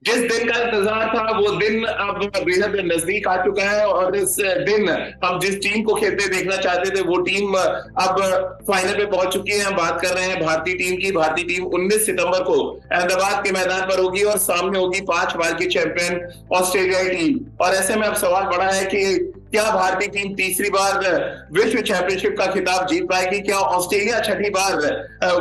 जिस दिन का इंतजार था वो दिन अब बेहद नजदीक आ चुका है, और इस दिन हम जिस टीम को खेलते देखना चाहते थे वो टीम अब फाइनल पे पहुंच चुकी है। हम बात कर रहे हैं भारतीय टीम की। भारतीय टीम 19 सितंबर को अहमदाबाद के मैदान पर होगी और सामने होगी 5 बार की चैंपियन ऑस्ट्रेलियाई टीम। और ऐसे में अब सवाल बड़ा है कि क्या भारतीय टीम तीसरी बार विश्व चैंपियनशिप का खिताब जीत पाएगी? क्या ऑस्ट्रेलिया छठी बार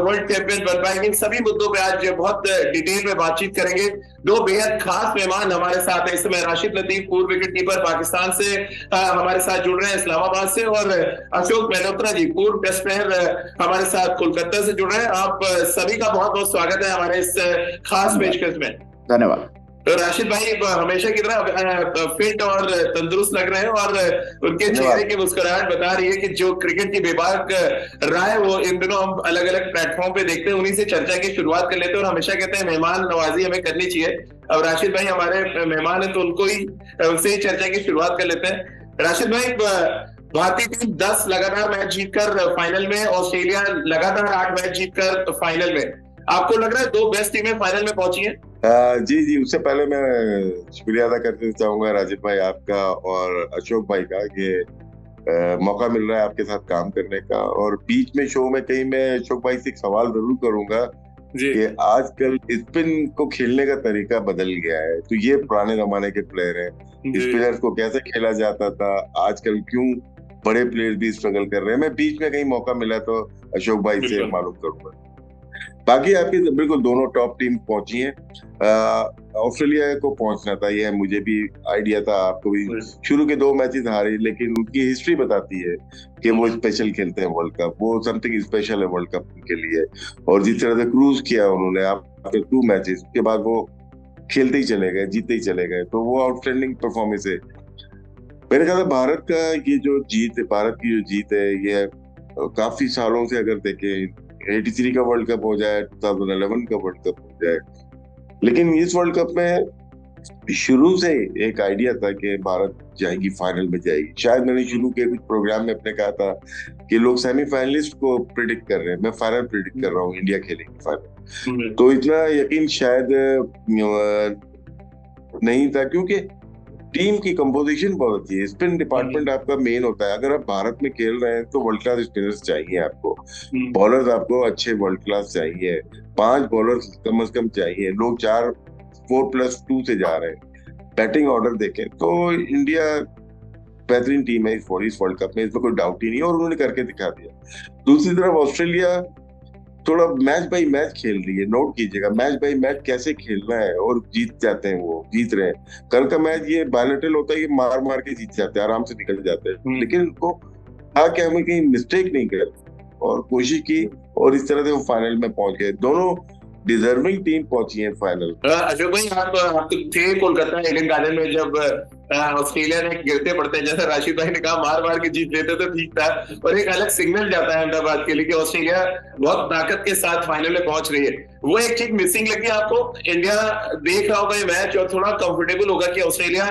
वर्ल्ड चैंपियन बन पाएगी? सभी मुद्दों पे आज बहुत डिटेल में बातचीत करेंगे। दो बेहद खास मेहमान हमारे साथ हैं इस समय। राशिद लतीफ, पूर्व विकेट कीपर पाकिस्तान से हमारे साथ जुड़ रहे हैं इस्लामाबाद से, और अशोक मल्होत्रा जी, पूर्व टेस्ट प्लेयर, हमारे साथ कोलकाता से जुड़ रहे हैं। आप सभी का बहुत बहुत स्वागत है हमारे इस खास पेशकश में। धन्यवाद। तो राशिद भाई हमेशा की तरह फिट और तंदुरुस्त लग रहे हैं, और उनके चेहरे की मुस्कुराहट बता रही है कि जो क्रिकेट की बेबाक राह है वो इन दिनों हम अलग अलग प्लेटफॉर्म पे देखते हैं। उन्हीं से चर्चा की शुरुआत कर लेते हैं, और हमेशा कहते हैं मेहमान नवाजी हमें करनी चाहिए। अब राशिद भाई हमारे मेहमान है तो उनसे ही चर्चा की शुरुआत कर लेते हैं। राशिद भाई, भारतीय टीम 10 लगातार मैच जीतकर फाइनल में, ऑस्ट्रेलिया लगातार 8 मैच जीतकर फाइनल में। आपको लग रहा है दो बेस्ट टीमें फाइनल में पहुंची हैं? जी जी, उससे पहले मैं शुक्रिया अदा करना चाहूंगा राजीव भाई आपका और अशोक भाई का, कि मौका मिल रहा है आपके साथ काम करने का। और बीच में शो में कहीं मैं अशोक भाई से एक सवाल जरूर करूंगा कि आजकल स्पिन को खेलने का तरीका बदल गया है। तो ये पुराने जमाने के प्लेयर हैं, स्पिनर्स को कैसे खेला जाता था, आजकल क्यों बड़े प्लेयर भी स्ट्रगल कर रहे हैं? मैं बीच में कहीं मौका मिला तो अशोक भाई से मालूम करूंगा। बाकी आपकी बिल्कुल दोनों टॉप टीम पहुंची हैं। ऑस्ट्रेलिया को पहुंचना था, यह मुझे भी आइडिया था, आपको भी। शुरू के 2 मैचेस हारे, लेकिन उनकी हिस्ट्री बताती है कि वो स्पेशल खेलते हैं वर्ल्ड कप। वो समथिंग स्पेशल है वर्ल्ड कप के लिए। और जिस तरह से क्रूज किया उन्होंने आफ्टर 2 मैचेस, उसके बाद वो खेलते ही चले गए, जीतते ही चले गए, तो वो आउटस्टैंडिंग परफॉर्मेंस है। मेरे ख्याल से भारत का ये जो जीत है, भारत की जो जीत है, ये काफी सालों से अगर देखें, 83 का वर्ल्ड कप हो जाए, 2011 का वर्ल्ड कप हो जाए, लेकिन इस वर्ल्ड कप में शुरू से एक आइडिया था कि भारत जाएगी, फाइनल में जाएगी। शायद मैंने शुरू के कुछ प्रोग्राम में अपने कहा था कि लोग सेमीफाइनलिस्ट को प्रिडिक्ट कर रहे हैं, मैं फाइनल प्रिडिक्ट कर रहा हूँ, इंडिया खेलेगी फाइनल। तो इतना यकीन शायद नहीं था, क्योंकि टीम की कंपोजिशन बहुत अच्छी है। स्पिन डिपार्टमेंट आपका मेन होता है। अगर आप भारत में खेल रहे हैं तो वर्ल्ड क्लास स्पिनर्स चाहिए आपको, बॉलर्स आपको अच्छे वर्ल्ड क्लास चाहिए, 5 बॉलर्स कम से कम चाहिए। लोग 4+2 से जा रहे हैं। बैटिंग ऑर्डर देखें तो इंडिया बेहतरीन टीम है इस वर्ल्ड कप में, इसमें कोई डाउट ही नहीं, और उन्होंने करके दिखा दिया। दूसरी तरफ ऑस्ट्रेलिया थोड़ा मैच बाई मैच खेल रही है। नोट कीजिएगा, मैच बाई मैच कैसे खेलना है, और जीत जाते हैं, वो जीत रहे हैं। कल का मैच ये बायलेटरल होता है कि मार मार के जीत जाते हैं, आराम से निकल जाते हैं, लेकिन उनको कि हमें कहीं मिस्टेक नहीं कर और कोशिश की, और इस तरह से वो फाइनल में पहुंच गए। दोनों डिजर्विंग टीम पहुंची है फाइनल। अशोक भाई, आप थे कोलकाता ईडन गार्डन में जब ऑस्ट्रेलिया ने गिरते पड़ते, जैसा राशिद भाई ने कहा, मार मार के जीत लेते तो ठीक था, और एक अलग सिग्नल जाता है अहमदाबाद के लिए कि ऑस्ट्रेलिया बहुत ताकत के साथ फाइनल में पहुंच रही है। वो एक चीज मिसिंग लगी आपको? इंडिया देख रहा होगा ये मैच और थोड़ा कंफर्टेबल होगा कि ऑस्ट्रेलिया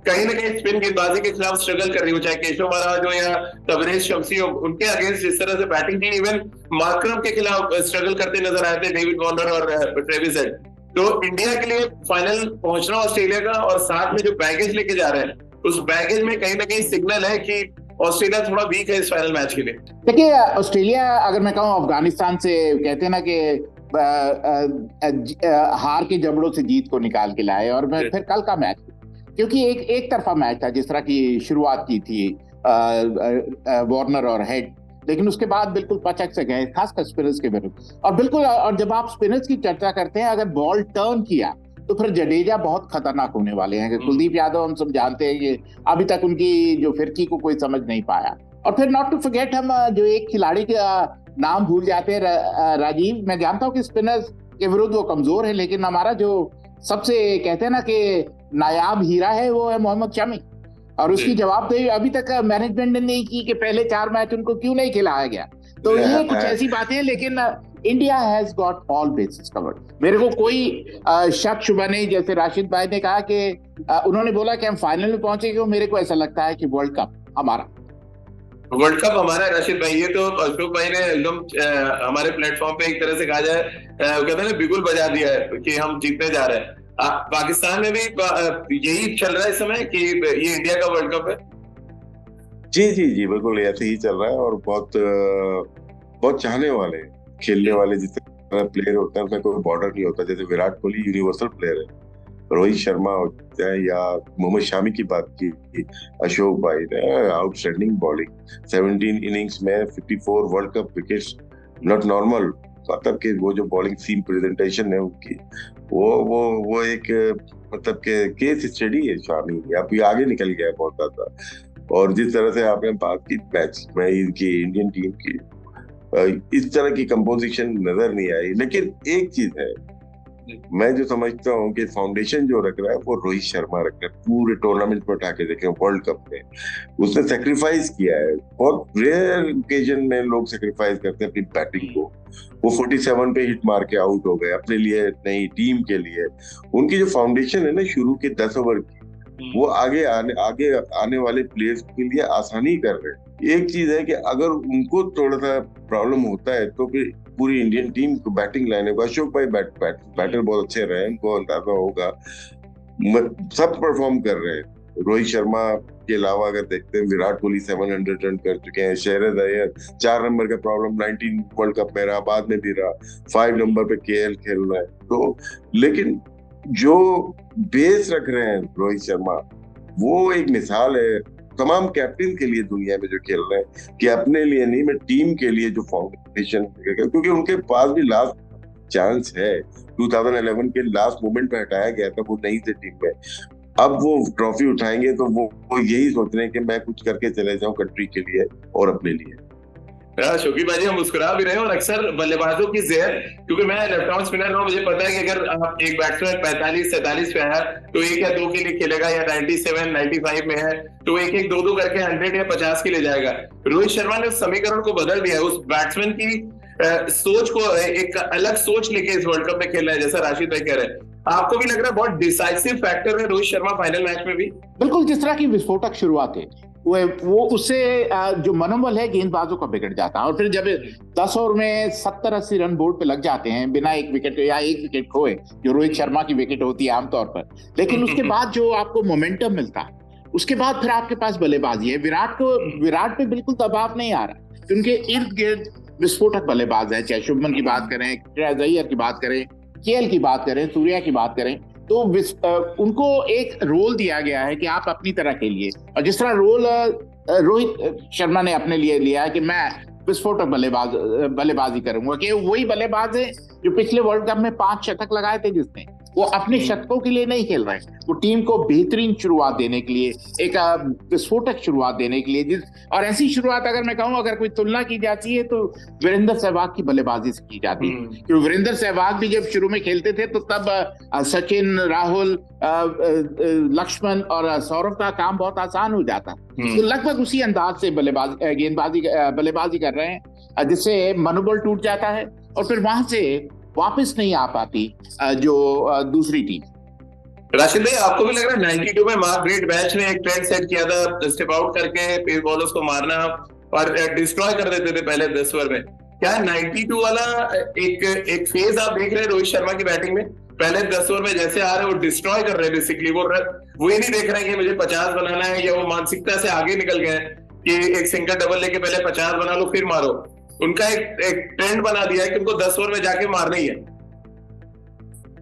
कहीं ना कहीं स्पिन गेंदबाजी के खिलाफ स्ट्रगल कर रही हो, चाहे केशव महाराज हो या तबरेज शमसी हो, उनके अगेंस्ट जिस तरह से बैटिंग की, इवन मार्करम के खिलाफ स्ट्रगल करते नजर आए थे डेविड वार्नर और ट्रेविस हेड। तो इंडिया के लिए फाइनल पहुंचना ऑस्ट्रेलिया का, और साथ में जो बैगेज लेके जा रहे हैं, उस बैगेज में कहीं ना कहीं सिग्नल है कि ऑस्ट्रेलिया थोड़ा वीक है इस फाइनल मैच के लिए। देखिए, ऑस्ट्रेलिया अगर मैं कहूँ अफगानिस्तान से, कहते हैं ना कि हार के जबड़ों से जीत को निकाल के लाए। और मैं फिर कल का मैच, क्योंकि एक तरफा मैच था, जिस तरह की शुरुआत की थी वार्नर और हेड, लेकिन उसके बाद बिल्कुल पचक से गए, खासकर स्पिनर्स के विरुद्ध। और बिल्कुल, और जब आप स्पिनर्स की चर्चा करते हैं, अगर बॉल टर्न किया तो फिर जडेजा बहुत खतरनाक होने वाले हैं। कुलदीप यादव हम सब जानते हैं कि अभी तक उनकी जो फिरकी को कोई समझ नहीं पाया। और फिर नॉट टू फॉरगेट, हम जो एक खिलाड़ी का नाम भूल जाते हैं, राजीव। मैं जानता हूँ कि स्पिनर्स के विरुद्ध वो कमजोर है, लेकिन हमारा जो सबसे कहते हैं ना कि नायाब हीरा है, वो है मोहम्मद शमी। और उसकी जवाबदेही अभी तक मैनेजमेंट ने नहीं की कि पहले 4 मैच उनको क्यों नहीं खिलाया गया। तो ये कुछ ऐसी बातें हैं, लेकिन India has got all bases covered. मेरे को कोई शक शुबा नहीं। जैसे राशिद भाई ने कहा कि उन्होंने बोला कि हम फाइनल में पहुंचेंगे, मेरे को ऐसा लगता है कि वर्ल्ड कप हमारा राशिद भाई। ये तो अशोक भाई ने एकदम हमारे प्लेटफॉर्म पे एक तरह से कहा जाए, कहते हैं ना, बिगुल बजा दिया है कि हम जीतने जा रहे हैं। पाकिस्तान में भी यही चल रहा है इस समय कि ये इंडिया का वर्ल्ड कप है? जी जी जी, बिल्कुल ऐसे ही चल रहा है। और बहुत चाहने वाले, खेलने वाले, जिस तरह प्लेयर होता है उसमें कोई बॉर्डर नहीं होता। जैसे विराट कोहली यूनिवर्सल प्लेयर है, रोहित शर्मा होता है, या मोहम्मद शामी की बात की, अशोक भाई ने आउटस्टैंडिंग बॉलिंग, 17 इनिंग्स में 54 world cup wickets, not normal. मतलब कि वो जो बॉलिंग सीम प्रेजेंटेशन है उनकी, वो एक मतलब के केस स्टडी है शामी। अभी आगे निकल गया है बहुत ज्यादा। और जिस तरह से आपने बात की मैच में इनकी इंडियन टीम की, इस तरह की कंपोजिशन नजर नहीं आई। लेकिन एक चीज है, मैं जो समझता हूँ कि फाउंडेशन जो रख रहा है वो रोहित शर्मा रख रहा है। पूरे टूर्नामेंट में उठा के देखें, वर्ल्ड कप में उसने सेक्रीफाइस किया है। बहुत रेयर ओकेजन में लोग सेक्रीफाइस करते हैं अपनी बैटिंग को। वो 47 पे हिट मार के आउट हो गए, अपने लिए नहीं, टीम के लिए। उनकी जो फाउंडेशन है ना शुरू के 10 ओवर की, वो आगे आने वाले प्लेयर्स के लिए आसानी कर रहे हैं। एक चीज है कि अगर उनको थोड़ा सा प्रॉब्लम होता है तो फिर पूरी इंडियन टीम को बैटिंग लाने को, अशोक भाई बैटर बहुत अच्छे रहे, उनको अंदाजा होगा। सब परफॉर्म कर रहे हैं। रोहित शर्मा के अलावा अगर देखते हैं, विराट कोहली 700 रन कर चुके हैं। शेहरज अय्यर 4 नंबर का प्रॉब्लम 19 वर्ल्ड कप में रहा, बाद में भी रहा। 5 नंबर पे केएल खेल रहा है। तो लेकिन जो बेस रख रहे हैं रोहित शर्मा, वो एक मिसाल है तमाम कैप्टन के लिए दुनिया में जो खेल रहे हैं, कि अपने लिए नहीं, मैं टीम के लिए जो फाउंडेशन, क्योंकि उनके पास भी लास्ट चांस है। 2011 के लास्ट मोमेंट पे हटाया गया था, वो नहीं थे टीम में। अब वो ट्रॉफी उठाएंगे तो वो यही सोच रहे हैं कि मैं कुछ करके चले जाऊं कंट्री के लिए और अपने लिए। शोकी भाई हम मुस्कुरा भी रहे हैं, और अक्सर बल्लेबाजों की जहर, क्योंकि मैं लेफ्ट आर्म स्पिनर हूं, मुझे पता है कि अगर आप एक बैट्समैन 45-47 पे है तो 1 या 2 के लिए खेलेगा, या 97-95 में है तो 1-1 2-2 करके 100 या 50 के लिए जाएगा। रोहित शर्मा ने उस समीकरण को बदल दिया है। उस बैट्समैन की सोच को, एक अलग सोच लेके इस वर्ल्ड कप में खेल रहा है, जैसा राशिद भाई कह रहे हैं। आपको भी लग रहा है बहुत डिसाइसिव फैक्टर है रोहित शर्मा फाइनल मैच में भी? बिल्कुल, जिस तरह की विस्फोटक शुरुआत है वो उससे जो मनोबल है गेंदबाजों का बिगड़ जाता है। और फिर जब 10 ओवर में 70-80 रन बोर्ड पे लग जाते हैं बिना एक विकेट या एक विकेट खोए, जो रोहित शर्मा की विकेट होती है आमतौर पर, लेकिन उसके बाद जो आपको मोमेंटम मिलता है, उसके बाद फिर आपके पास बल्लेबाजी है। विराट पे बिल्कुल दबाव नहीं आ रहा, उनके इर्द गिर्द विस्फोटक बल्लेबाज है, चाहे शुभमन की बात करें, श्रेयस अय्यर की बात करें, केएल की बात करें, सूर्या की बात करें। तो उनको एक रोल दिया गया है कि आप अपनी तरह खेलिए। और जिस तरह रोल रोहित शर्मा ने अपने लिए लिया है कि मैं विस्फोटक बल्लेबाजी करूंगा, कि वही बल्लेबाज है जो पिछले वर्ल्ड कप में 5 शतक लगाए थे जिसने। वो अपने शतकों के लिए नहीं खेल रहे हैं, वो टीम को बेहतरीन शुरुआत देने के लिए, एक विस्फोटक शुरुआत देने के लिए। और ऐसी शुरुआत अगर मैं कहूँ, अगर कोई तुलना की जाती है तो वीरेंद्र सहवाग की बल्लेबाजी से की जाती है। क्योंकि वीरेंद्र सहवाग भी जब शुरू में खेलते थे तो तब सचिन, राहुल, लक्ष्मण और सौरव का काम बहुत आसान हो जाता। तो लगभग उसी अंदाज से बल्लेबाजी कर रहे हैं, जिससे मनोबल टूट जाता है और फिर वहां से वापस नहीं आ पाती जो दूसरी टीम। राशिद भाई, आपको भी लग रहा है 92 में मार्क ग्रेट बैच ने एक ट्रेंड सेट किया था, स्टेप आउट करके पेस बॉलर्स को मारना और डिस्ट्रॉय कर देते थे पहले 10 ओवर में? क्या 92 वाला एक फेज आप देख रहे हैं रोहित शर्मा की बैटिंग में? पहले 10 ओवर में जैसे आ रहे हैं वो डिस्ट्रॉय कर रहे हैं बेसिकली। वो ये नहीं देख रहे हैं कि मुझे 50 बनाना है, या वो मानसिकता से आगे निकल गए कि एक सिंगल डबल लेके पहले 50 बना लो फिर मारो। उनका एक ट्रेंड बना दिया है कि उनको 10 ओवर में जाके मारना ही है।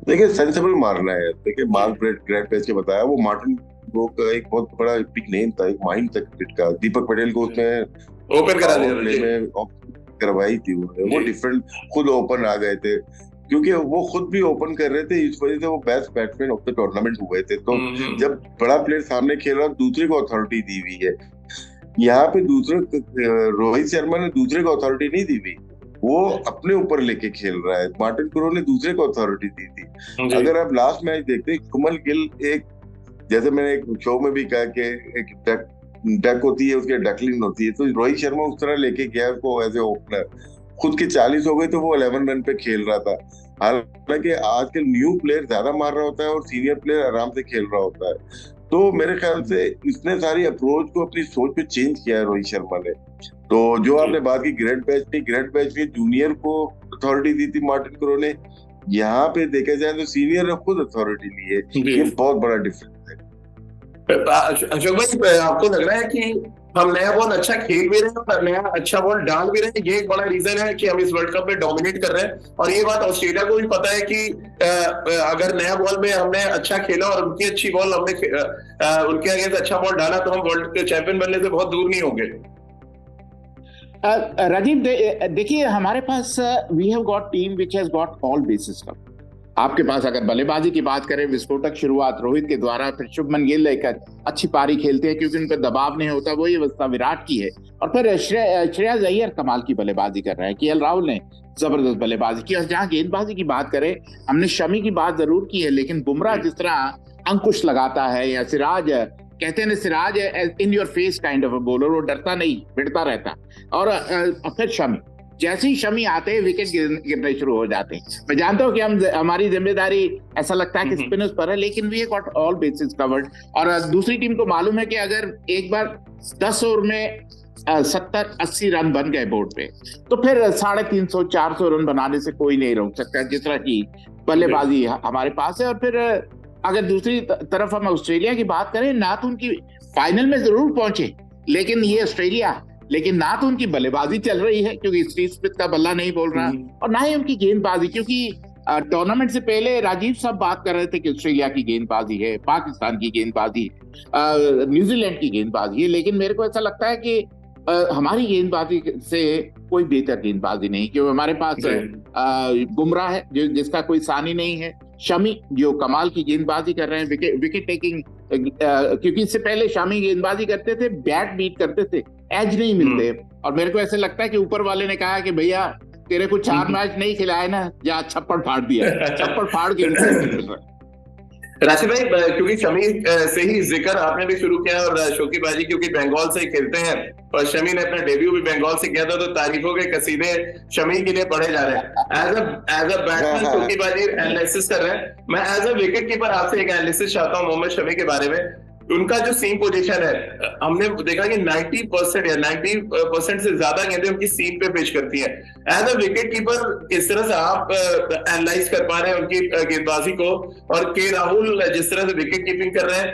देखिए, सेंसिबल मारना है। देखिए, मार्क ग्रेट पेस के बताया, वो मार्टिन ब्रो का एक बहुत बड़ा बिग नेम था, एक माइंड था क्रिकेट का। दीपक पटेल को उसने ओपन करा दिया, प्ले में करवाई थी वो डिफरेंट, खुद ओपन आ गए थे, क्योंकि वो खुद भी ओपन कर रहे थे। इस वजह से वो best batsman of the tournament हुए थे। तो जब बड़ा प्लेयर सामने खेल रहा, दूसरे को अथॉरिटी दी हुई है। यहाँ पे रोहित शर्मा ने दूसरे को अथॉरिटी नहीं दी हुई, वो अपने ऊपर लेके खेल रहा है। मार्टिन क्रो ने दूसरे को अथॉरिटी दी थी। अगर आप लास्ट मैच देखते हैं, कुमल गिल, एक जैसे मैंने एक शो में भी कहा कि एक डक होती है, उसके डकलिंग होती है, तो रोहित शर्मा उस तरह लेके गया उसको एज ए ओपनर। खुद के 40 हो गए तो वो 11 रन पे खेल रहा था। हालांकि आजकल न्यू प्लेयर ज्यादा मार रहा होता है और सीनियर प्लेयर आराम से खेल रहा होता है। तो मेरे ख्याल से इसने सारी अप्रोच को, अपनी सोच पे चेंज किया है रोहित शर्मा ने। तो जो आपने बात की ग्रेट बैच में जूनियर को अथॉरिटी दी थी मार्टिन क्रो ने, यहाँ पे देखा जाए तो सीनियर ने खुद अथॉरिटी ली है, जी। ये बहुत बड़ा डिफरेंस है। अशोक भाई, आपको लग रहा है कि हम नया बॉल अच्छा खेल भी रहे हैं और नया अच्छा बॉल डाल भी रहे हैं, ये एक बड़ा रीजन है कि हम इस वर्ल्ड कप में डोमिनेट कर रहे हैं? और ये बात ऑस्ट्रेलिया को भी पता है कि अगर नया बॉल में हमने अच्छा खेला और उनकी अच्छी बॉल हमने उनके अगेंस्ट अच्छा बॉल डाला तो हम वर्ल्ड के चैंपियन बनने से बहुत दूर नहीं होंगे। राजीव, देखिए हमारे पास we have got team which has got all bases cover. आपके पास अगर बल्लेबाजी की बात करें, विस्फोटक शुरुआत रोहित के द्वारा, फिर शुभमन गिल एक अच्छी पारी खेलते हैं क्योंकि उन पर दबाव नहीं होता, वही अवस्था विराट की है। और फिर श्रेयस अय्यर कमाल की बल्लेबाजी कर रहे हैं, केएल राहुल ने जबरदस्त बल्लेबाजी की। और जहां गेंदबाजी की बात करें, हमने शमी की बात जरूर की है, लेकिन बुमराह जिस तरह अंकुश लगाता है, या सिराज, कहते हैं ना Siraj in your face kind of a bowler, वो डरता नहीं, भिड़ता रहता। और फिर शमी, जैसे ही शमी आते हैं विकेट गिरने शुरू हो जाते हैं। मैं जानता हूं कि हमारी जिम्मेदारी ऐसा लगता है कि स्पिनर्स पर है, लेकिन we got all bases covered. और दूसरी टीम को मालूम है कि अगर एक बार 10 ओवर में 70-80 रन बन गए बोर्ड पे, तो फिर 350-400 रन बनाने से कोई नहीं रोक सकता, जिस तरह की बल्लेबाजी हमारे पास है। और फिर अगर दूसरी तरफ हम ऑस्ट्रेलिया की बात करें, ना तो उनकी फाइनल में जरूर पहुंचे, लेकिन ये ऑस्ट्रेलिया, लेकिन ना तो उनकी बल्लेबाजी चल रही है क्योंकि स्टीव स्मिथ का बल्ला नहीं बोल रहा, और ना ही उनकी गेंदबाजी, क्योंकि टूर्नामेंट से पहले राजीव साहब बात कर रहे थे कि ऑस्ट्रेलिया की गेंदबाजी है, पाकिस्तान की गेंदबाजी, न्यूजीलैंड की गेंदबाजी है, लेकिन मेरे को ऐसा लगता है कि हमारी गेंदबाजी से कोई बेहतर गेंदबाजी नहीं, क्योंकि हमारे पास बुमराह है जिसका कोई सानी नहीं है, शमी जो कमाल की गेंदबाजी कर रहे हैं, विकेट टेकिंग, क्योंकि इससे पहले शमी गेंदबाजी करते थे, बैट बीट करते थे, एज नहीं मिलते। और मेरे को ऐसे लगता है कि ऊपर वाले ने कहा कि भैया तेरे को 4 मैच नहीं खिलाए ना, या छप्पड़ फाड़ दिया, छप्पड़ फाड़ के राशिद भाई, क्योंकि शमी से ही जिक्र आपने भी शुरू किया, और शौकीबाजी क्योंकि बंगाल से खेलते हैं और शमी ने अपना डेब्यू भी बंगाल से किया था, तो तारीफों के कसीदे शमी के लिए पढ़े जा रहे हैं। एज अ बैट्समैन शौकीबाजी एनालिसिस कर रहे हैं, मैं एज अ विकेट कीपर आपसे एक एनालिसिस चाहता हूँ मोहम्मद शमी के बारे में। उनका जो सीम पोजीशन है, हमने देखा कि 90% या 90% से ज्यादा गेंदें उनकी सीम पे पेश करती हैं। एज अ विकेट कीपर किस तरह से आप एनालाइज कर पा रहे हैं उनकी गेंदबाजी को, और के राहुल जिस तरह से विकेट कीपिंग कर रहे हैं,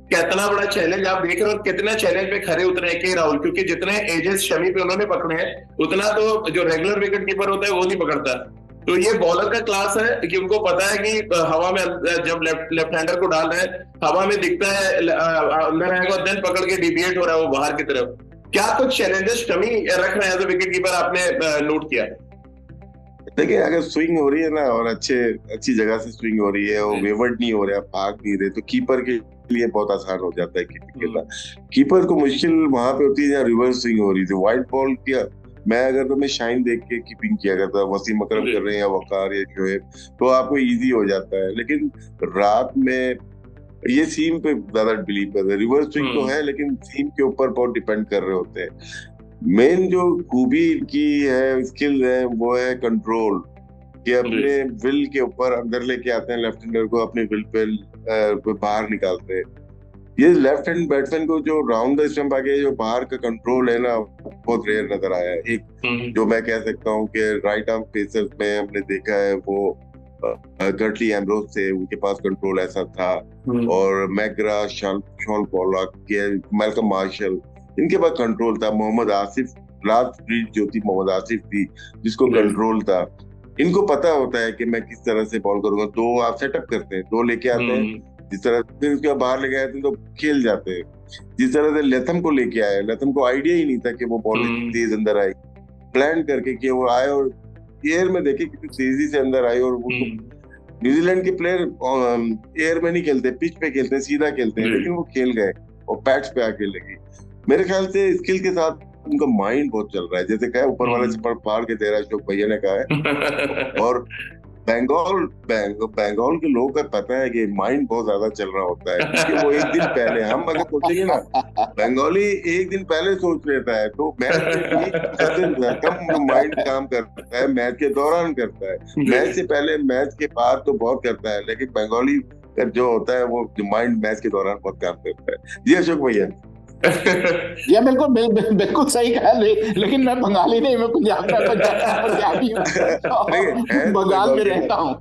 कितना बड़ा चैलेंज आप देख रहे हो और कितना चैलेंज पे खड़े उतरे हैं के राहुल? क्योंकि जितने एजेस शमी पे उन्होंने पकड़े हैं, उतना तो जो रेगुलर विकेट कीपर होता है वो नहीं पकड़ता। तो ये बॉलर का क्लास है कि उनको पता है कि हवा में जब लेफ्ट हैंडर को डाल रहे हैं, हवा में दिखता है अंदर आएगा, देन पकड़ के डिविएट हो रहा है वो बाहर की तरफ। क्या कुछ चैलेंजेस शमी रख रहे हैं एज अ विकेट कीपर, आपने नोट किया? देखिए, अगर स्विंग हो रही है ना, और अच्छी जगह से स्विंग हो रही है, और वेवर्ड नहीं हो रहा है, भाग नहीं रहे, तो कीपर के लिए बहुत आसान हो जाता है कीपिंग करना। कीपर को मुश्किल वहां पे होती है जहाँ रिवर्स स्विंग हो रही थी, वाइट बॉल किया। मैं शाइन देख के कीपिंग किया करता, वसीम अकरम कर रहे हैं या वकार या शोएब, तो आपको इजी हो जाता है। लेकिन रात में ये सीम पे ज्यादा बिलीव करते हैं। रिवर्स स्विंग तो है, लेकिन सीम के ऊपर बहुत डिपेंड कर रहे होते हैं। मेन जो खूबी की है, स्किल है, वो है कंट्रोल, कि अपने विल के ऊपर अंदर लेके आते हैं लेफ्ट हैंडर को, अपने विल पे बाहर निकालते हैं। ये लेफ्ट हैंड बैट्समैन को जो राउंड द स्टंप आके जो बाहर का कंट्रोल है ना, बहुत रेयर नजर आया है। एक जो मैं कह सकता हूँ कि राइट आर्म पेसर्स में हमने देखा है, वो कर्टली एम्ब्रोज थे, उनके पास कंट्रोल ऐसा था, और McGrath, Shaun Pollock, Malcolm Marshall, इनके पास कंट्रोल था। मोहम्मद आसिफ, लास्ट ब्रीड जो थी मोहम्मद आसिफ थी, जिसको कंट्रोल था। इनको पता होता है कि मैं किस तरह से बॉल करूंगा। दो आप सेटअप करते हैं, दो लेके आते हैं, जिस तरह से उसके बाहर लेके आते हैं तो खेल जाते हैं। जिस तरह से लेथम को लेके आए, लेथम को आइडिया ही नहीं था कि वो बॉल तेज अंदर आई, प्लान करके कि वो आए और एयर में देखे कितनी तेजी से अंदर आई। और वो न्यूजीलैंड के प्लेयर एयर में नहीं खेलते, पिच पे खेलते हैं, सीधा खेलते हैं, लेकिन वो खेल गए और पैड्स पे आके लगी। मेरे ख्याल से स्किल के साथ उनका माइंड बहुत चल रहा है, जैसे कहा ऊपर वाले से फाड़ के दे रहा है, अशोक भैया ने कहा है। और बंगाल के लोगों का पता है कि माइंड बहुत ज्यादा चल रहा होता है, क्योंकि वो एक दिन पहले, हम अगर सोचेंगे ना, बंगाली एक दिन पहले सोच लेता है, तो मैच में कम माइंड काम करता है, मैच के दौरान करता है, मैच से पहले मैच के बाद तो बहुत करता है, लेकिन बंगाली जो होता है वो माइंड मैच के दौरान बहुत काम करता है। जी अशोक भैया। ये बिल्कुल सही कहा। लेकिन मैं बंगाली नहीं, मैं पंजाबी हूँ, बंगाल में रहता हूँ।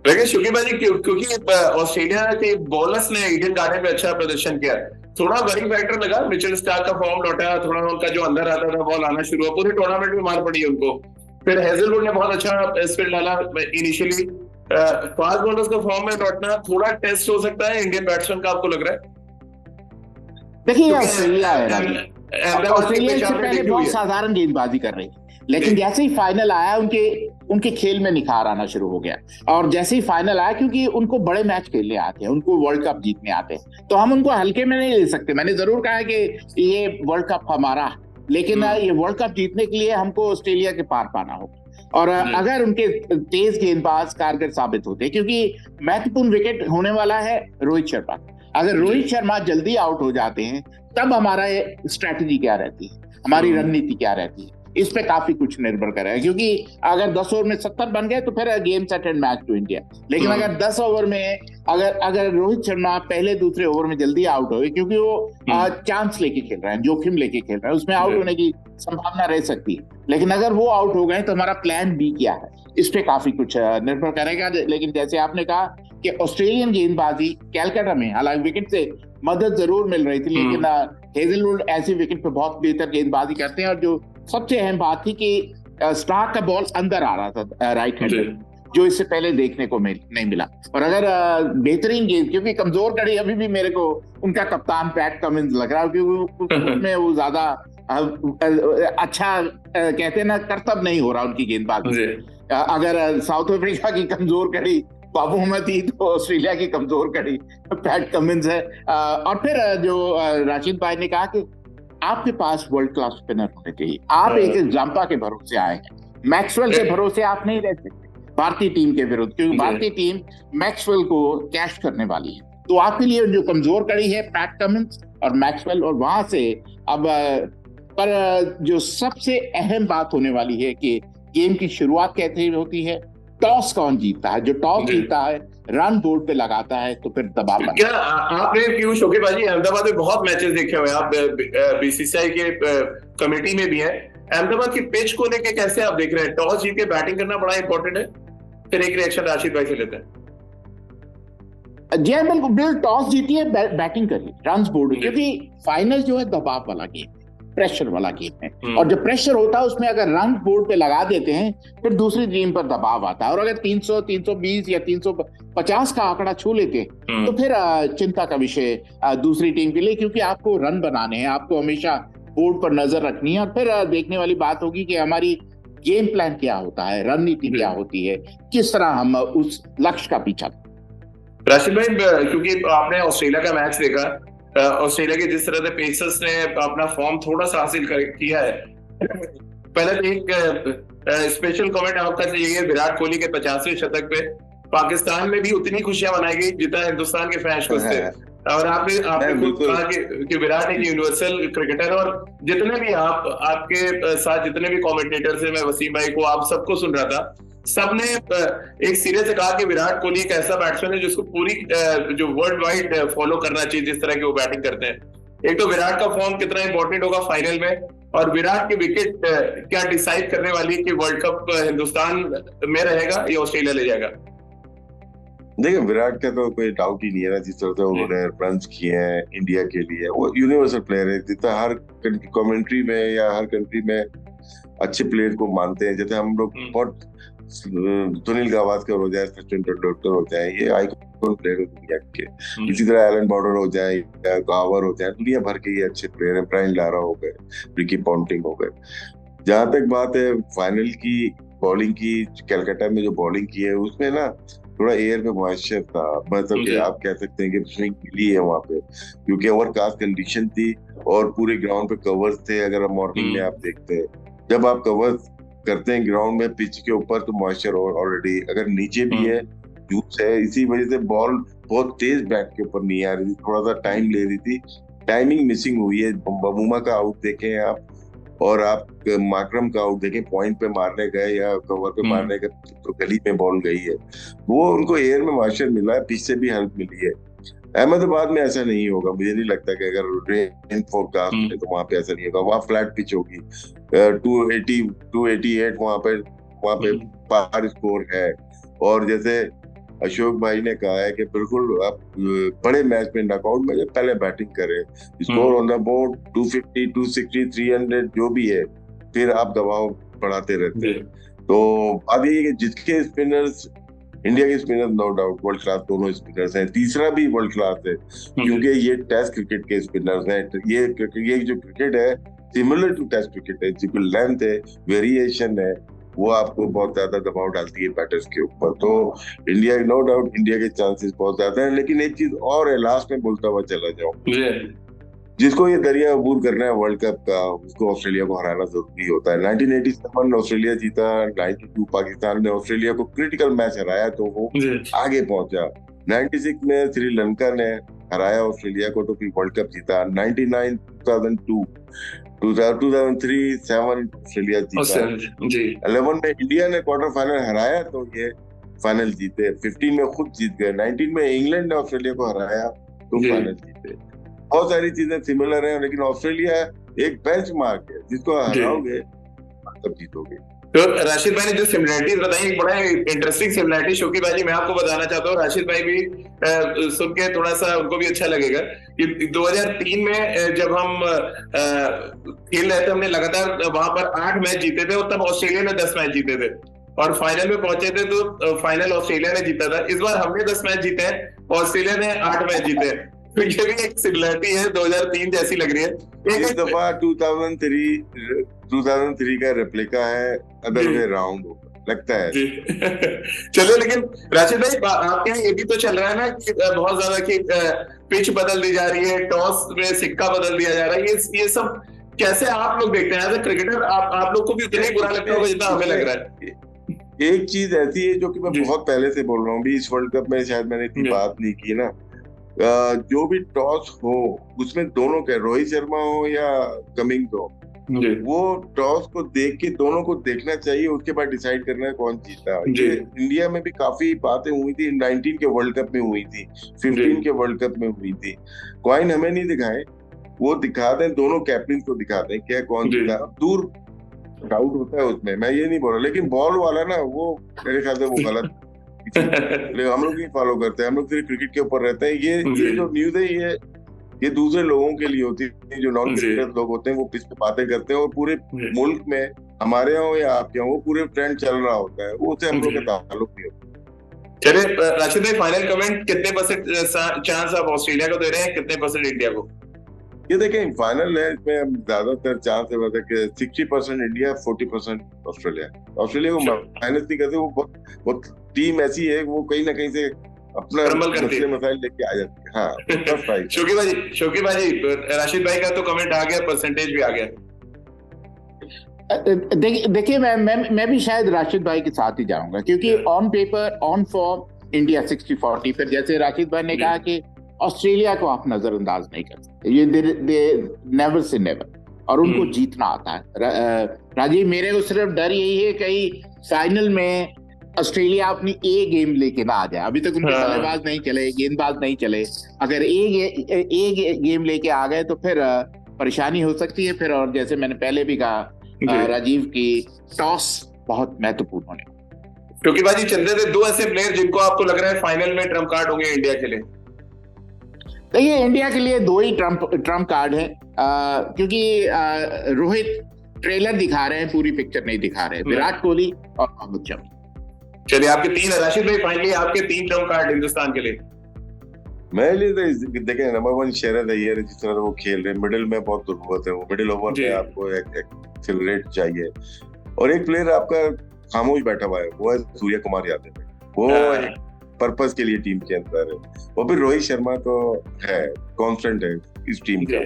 लेकिन शुक्री भाई क्योंकि ऑस्ट्रेलिया के बॉलर्स ने ईडन गार्डन में अच्छा प्रदर्शन किया, थोड़ा वरिंग फैक्टर लगा। मिचेल स्टार्क का फॉर्म लौटा, थोड़ा उनका जो अंदर आता था बॉल आना शुरू हुआ, पूरे टूर्नामेंट में मार पड़ी उनको। फिर हेजलवुड ने बहुत अच्छा स्पिन डाला इनिशियली। फास्ट बॉलर्स का फॉर्म में लौटना थोड़ा टेस्ट हो सकता है इंडियन बैट्समैन का, आपको लग रहा है? देखिए ऑस्ट्रेलिया है राजू, अहमदाबाद की ऑस्ट्रेलिया पिच इससे आपने पहले देखी हुई बहुत है। साधारण गेंदबाजी कर रही, लेकिन जैसे ही फाइनल आया उनके उनके खेल में निखार आना शुरू हो गया। और जैसे ही फाइनल आया, क्योंकि उनको बड़े मैच खेलने आते हैं, उनको वर्ल्ड कप जीतने आते हैं, तो हम उनको हल्के में नहीं ले सकते। मैंने जरूर कहा कि ये वर्ल्ड कप हमारा, लेकिन ये वर्ल्ड कप जीतने के लिए हमको ऑस्ट्रेलिया के पार पाना होगा। और अगर उनके तेज गेंदबाज कारगर साबित होते, क्योंकि महत्वपूर्ण विकेट होने वाला है रोहित शर्मा, अगर रोहित शर्मा जल्दी आउट हो जाते हैं तब हमारा स्ट्रैटेजी क्या रहती है, हमारी रणनीति क्या रहती है, इस पे काफी कुछ निर्भर करेगा। क्योंकि अगर 10 ओवर में 70 बन गए तो फिर game set and match to India. लेकिन अगर 10 ओवर में अगर रोहित शर्मा पहले दूसरे ओवर में जल्दी आउट हो गए, क्योंकि वो चांस लेके खेल रहे हैं, जोखिम लेके खेल रहे हैं, उसमें आउट होने की संभावना रह सकती है। लेकिन अगर वो आउट हो गए तो हमारा प्लान बी क्या है, इस पे काफी कुछ निर्भर करेगा। लेकिन जैसे आपने कहा कि ऑस्ट्रेलियन गेंदबाजी कैलकाटा में, हालांकि विकेट से मदद जरूर मिल रही थी, लेकिन हेजलवुड ऐसी विकेट पे बहुत बेहतर गेंदबाजी करते हैं। और जो सबसे अहम बात थी कि स्टार्क का बॉल अंदर आ रहा था राइट हैंडर, जो इससे पहले देखने को नहीं मिला। और अगर बेहतरीन गेंद, क्योंकि कमजोर कड़ी अभी भी मेरे को उनका कप्तान पैट कमिंस लग रहा है, क्योंकि उसमें वो ज्यादा अच्छा कहते हैं ना, करतब नहीं हो रहा उनकी गेंदबाजी। अगर साउथ अफ्रीका की कमजोर कड़ी बाबू अहमद थी, तो ऑस्ट्रेलिया की कमजोर कड़ी पैट कमिंस है। और फिर जो राशिद भाई ने कहा कि आपके पास वर्ल्ड क्लास स्पिनर होने चाहिए। आप एक जांपा के भरोसे आए हैं, मैक्सवेल के भरोसे आप नहीं रह सकते भारतीय टीम के विरुद्ध, क्योंकि भारतीय टीम मैक्सवेल को कैश करने वाली है। तो आपके लिए जो कमजोर कड़ी है पैट कमिंस और मैक्सवेल, और वहां से अब पर जो सबसे अहम बात होने वाली है कि गेम की शुरुआत कैसे होती है, टॉस कौन जीतता है। जो टॉस जीतता है रन बोर्ड पे लगाता है, तो फिर दबाव। क्या आपने पीयूष शोकेबाजी अहमदाबाद में बहुत मैचेस देखे हुए, आप बीसीसीआई के कमेटी में भी हैं, अहमदाबाद की पिच को लेके कैसे आप देख रहे हैं? टॉस जीत के बैटिंग करना बड़ा इंपॉर्टेंट है। फिर एक रिएक्शन राशिद भाई से लेते हैं। जी बिल्कुल, टॉस जीती है, बैटिंग करिए, रन बोर्ड, क्योंकि फाइनल जो है दबाव वाला गेम, प्रेशर वाला गेम है। और जब प्रेशर होता है उसमें अगर रन बोर्ड पे लगा देते हैं, फिर दूसरी टीम पर दबाव आता है। और अगर 300, 320 या 350 का आंकड़ा छू लेते हैं तो फिर चिंता का विषय दूसरी टीम के लिए, क्योंकि आपको रन बनाने हैं, आपको हमेशा बोर्ड पर नजर रखनी है। और फिर देखने वाली बात होगी कि हमारी गेम प्लान क्या होता है, रणनीति क्या होती है, किस तरह हम उस लक्ष्य का पीछा। राशिद भाई, क्योंकि आपने ऑस्ट्रेलिया का मैच देखा, ऑस्ट्रेलिया के जिस तरह से पेसर्स ने अपना फॉर्म थोड़ा सा हासिल किया है, पहले तो एक स्पेशल कमेंट आपका चाहिए विराट कोहली के 50वें शतक पे पाकिस्तान में भी उतनी खुशियां मनाई गई जितना हिंदुस्तान के फैंस को थे। और आपने खुद कहा कि विराट एक यूनिवर्सल क्रिकेटर, और जितने भी आपके साथ जितने भी कमेंटेटर्स हैं, मैं वसीम भाई को, आप सबको सुन रहा था, सबने एक सिरे से कहा कि विराट कोहली एक ऐसा बैट्समैन है जिसको पूरी जो वर्ल्ड वाइड फॉलो करना चाहिए, जिस तरह की वो बैटिंग करते हैं। एक तो विराट का फॉर्म कितना इंपॉर्टेंट होगा फाइनल में, और विराट की विकेट क्या डिसाइड करने वाली है कि वर्ल्ड कप हिंदुस्तान में रहेगा या ऑस्ट्रेलिया ले जाएगा। देखिए विराट का तो कोई डाउट ही नहीं है ना, जिस तरह से उन्होंने रन किए हैं इंडिया के लिए, वो यूनिवर्सल प्लेयर है। जितना हर कमेंट्री में या हर कंट्री में अच्छे प्लेयर को मानते हैं, जैसे हम लोग बहुत सुनील गावस्कर हो जाए, सचिन तेंदुलकर हो जाए, ये आइकॉन प्लेयर है दुनिया के। इसी तरह एलन बॉर्डर हो जाए या गावर हो जाए, दुनिया भर के ये अच्छे प्लेयर हैं। ब्रायन लारा हो गए, रिकी पॉन्टिंग हो गए। जहां तक बात है फाइनल की बॉलिंग की, कैलकाटा में जो बॉलिंग की है उसमें ना थोड़ा एयर में मॉइस्चर था, मतलब कि आप कह सकते हैं कि स्विंग मिली है वहां पे, क्योंकि ओवरकास्ट कंडीशन थी और पूरे ग्राउंड पे कवर्स थे। अगर मॉर्निंग में आप देखते हैं, जब आप कवर्स करते हैं ग्राउंड में पिच के ऊपर, तो मॉइस्चर ऑलरेडी अगर नीचे भी है, यूज है, इसी वजह से बॉल बहुत तेज बैट के ऊपर नहीं आ रही थी, थोड़ा सा टाइम ले रही थी, टाइमिंग मिसिंग हुई है। बबूमा का आउट देखें आप, और आप माकरम का आउट देखें, पॉइंट पे मारने गए या कवर पे मारने गए तो गली में बॉल गई है। वो उनको एयर में मॉइस्चर मिला है, पिच से भी हेल्प मिली है। अहमदाबाद में ऐसा नहीं होगा, मुझे नहीं लगता कि अगर रेन फोरकास्ट है तो वहां पे ऐसा नहीं होगा। वहाँ फ्लैट पिच होगी, 280 288 वहाँ पे पार स्कोर है। और जैसे अशोक भाई ने कहा है कि बिल्कुल आप बड़े मैच में नॉकआउट में पहले बैटिंग करें, स्कोर ऑन द बोर्ड 250 260 300 जो भी है, फिर आप दबाव बढ़ाते रहते हैं। तो अब ये जिसके स्पिनर्स, इंडिया के spinners no doubt world class दोनों स्पिनर्स हैं, तीसरा भी वर्ल्ड क्लास है क्योंकि ये टेस्ट क्रिकेट के स्पिनर्स हैं। ये जो क्रिकेट है सिमिलर टू टेस्ट क्रिकेट है, जिसकी लेंथ है, वेरिएशन है, वो आपको बहुत ज्यादा दबाव डालती है बैटर्स के ऊपर। तो इंडिया नो डाउट इंडिया के चांसेस बहुत ज्यादा है। लेकिन एक चीज और है, लास्ट में बोलता हुआ चला जाऊं, जिसको ये दरिया अबूर करना है वर्ल्ड कप का, उसको ऑस्ट्रेलिया को हराना जरूरी होता है। 1987 ऑस्ट्रेलिया जीता, 92 पाकिस्तान ने ऑस्ट्रेलिया को क्रिटिकल मैच हराया तो वो आगे पहुंचा। 96 में श्रीलंका ने हराया ऑस्ट्रेलिया को तो फिर वर्ल्ड कप जीता। 99 2002 2003 7 ऑस्ट्रेलिया जीता। 11 में इंडिया ने क्वार्टर फाइनल हराया तो ये फाइनल जीते। 15 में खुद जीत गए। 19 में इंग्लैंड ने ऑस्ट्रेलिया को हराया तो फाइनल जीते। बहुत सारी चीजें सिमिलर हैं, लेकिन ऑस्ट्रेलिया एक बेंचमार्क है, जिसको हराओगे तब जीतोगे। तो राशिद भाई ने जो सिमिलरिटीज बताई, एक बड़ा इंटरेस्टिंग सिमिलरिटी शौकीब भाई मैं आपको बताना चाहता हूँ। राशिद भाई भी सुन के थोड़ा सा उनको भी अच्छा लगेगा कि 2003 में जब हम खेल रहे थे, हमने लगातार वहां पर 8 मैच जीते थे और तब ऑस्ट्रेलिया ने 10 मैच जीते थे और फाइनल में पहुंचे थे तो फाइनल ऑस्ट्रेलिया ने जीता था। इस बार हमने 10 मैच जीते हैं, ऑस्ट्रेलिया ने 8 मैच जीते हैं। तो ये भी एक सिमिलरिटी है, 2003 जैसी लग रही है। इस दफा 2003 का रेप्लिका है, अदर वे राउंड लगता है। चलो, लेकिन राशिद भाई आपके यहाँ ये भी तो चल रहा है ना कि बहुत ज्यादा कि पिच बदल दी जा रही है, टॉस में सिक्का बदल दिया जा रहा है। ये सब कैसे आप लोग देखते हैं एज ए क्रिकेटर? आप लोग को भी उतना ही बुरा लगता होगा जितना हमें लग रहा है। एक चीज ऐसी है जो कि मैं बहुत पहले से बोल रहा हूँ, इस वर्ल्ड कप में शायद मैंने इतनी बात नहीं की ना, जो भी टॉस हो उसमें दोनों के, रोहित शर्मा हो या कमिंस हो, वो टॉस को देख के दोनों को देखना चाहिए, उसके बाद डिसाइड करना है कौन जीता। ये इंडिया में भी काफी बातें हुई थी, 19 के वर्ल्ड कप में हुई थी, 15 के वर्ल्ड कप में हुई थी। कॉइन हमें नहीं दिखाए, वो दिखा दें, दोनों कैप्टन को दिखा दें क्या कौन जीता। दूर डाउट होता है उसमें, मैं ये नहीं बोल रहा, लेकिन बॉल वाला ना वो मेरे ख्याल से वो गलत हम लोग नहीं फॉलो करते हैं, हम लोग सिर्फ क्रिकेट के ऊपर रहते हैं। ये जो न्यूज है ये दूसरे लोगों के लिए होती है, जो नॉन क्रिकेटर लोग होते हैं वो पिच पे बातें करते हैं और पूरे मुल्क में हमारे यहाँ या आपके यहाँ वो पूरे ट्रेंड चल रहा होता है, वो उससे हम लोग का ताल्लुक नहीं होता। चलिए राशिद भाई, फाइनल कमेंट, कितने % चांस आप ऑस्ट्रेलिया को दे रहे हैं, कितने % इंडिया को? ये देखें फाइनल है, इसमें ज्यादातर चांस है मतलब कि 60% इंडिया 40% ऑस्ट्रेलिया। ऑस्ट्रेलिया को माइनस नहीं करते, वो टीम ऐसी है वो कहीं ना कहीं से अपना मसाइल लेके आ जाती है। हाँ शौकीब भाई राशिद भाई का तो कमेंट आ गया, परसेंटेज भी आ गया। देखिए मैं भी शायद राशिद भाई के साथ ही जाऊंगा, क्योंकि on paper on form India 60-40। फिर जैसे राशिद भाई ने कहा कि ऑस्ट्रेलिया को आप नजरअंदाज नहीं कर सकते, ये नेवर से नेवर, और उनको जीतना आता है। राजीव, मेरे को सिर्फ डर यही है कहीं फाइनल में ऑस्ट्रेलिया अपनी ए गेम लेके ना आ जाए। अभी तक उनके बल्लेबाज नहीं चले, गेंदबाज नहीं चले, अगर ए गेम लेके आ गए तो फिर परेशानी हो सकती है फिर। और जैसे मैंने पहले भी कहा राजीव की टॉस बहुत महत्वपूर्ण होने, क्योंकि बाजी चंद्र थे 2 ऐसे प्लेयर जिनको आपको लग रहा है फाइनल में ट्रम्प कार्ड होंगे इंडिया के लिए। देखिए इंडिया के लिए 2 ही ट्रम्प कार्ड है, क्योंकि रोहित ट्रेलर दिखा रहे हैं, पूरी पिक्चर नहीं दिखा रहे हैं, विराट कोहली और मोहम्मद शमी। चलिए आपके 3, राशिद भाई फाइनली आपके 3 ट्रम्प कार्ड हिंदुस्तान के लिए। मेरे लिए तो देखें नंबर 1 शेरद अय्यर, जिस तरह वो खेल रहे हैं मिडिल में बहुत जरूरत है, वो मिडिल ओवर में आपको एक एक्सेलरेट चाहिए। और एक प्लेयर आपका खामोश बैठा हुआ है, वो है सूर्य कुमार यादव, वो पर्पस के लिए टीम के अंदर है। और फिर रोहित शर्मा तो है, कॉन्स्टेंट है इस टीम का।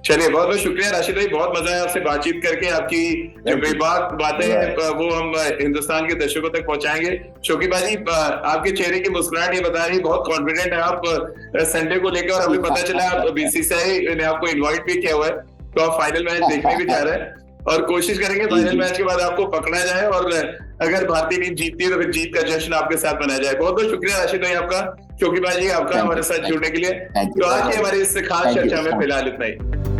चलिए बहुत बहुत शुक्रिया राशिद भाई, बहुत मजा आया आपसे बातचीत करके। आपकी जो बेबाक बातें हैं वो हम हिंदुस्तान के दर्शकों तक पहुंचाएंगे। शौकीब भाई, आपके चेहरे की मुस्कुराहट ये बता रही बहुत कॉन्फिडेंट है आप संडे को लेकर, और हमें पता चला आप बीसीसीआई ने आपको इनवाइट भी किया हुआ है, तो आप फाइनल मैच देखने भी जा रहे हैं। और कोशिश करेंगे फाइनल मैच के बाद आपको पकड़ा जाए, और अगर भारतीय टीम जीतती है तो फिर जीत का जश्न आपके साथ मनाया जाए। बहुत बहुत शुक्रिया राशिद भाई आपका, शौकीब भाई जी आपका हमारे साथ जुड़ने के लिए। तो आज के हमारे इस खास चर्चा में फिलहाल इतना ही।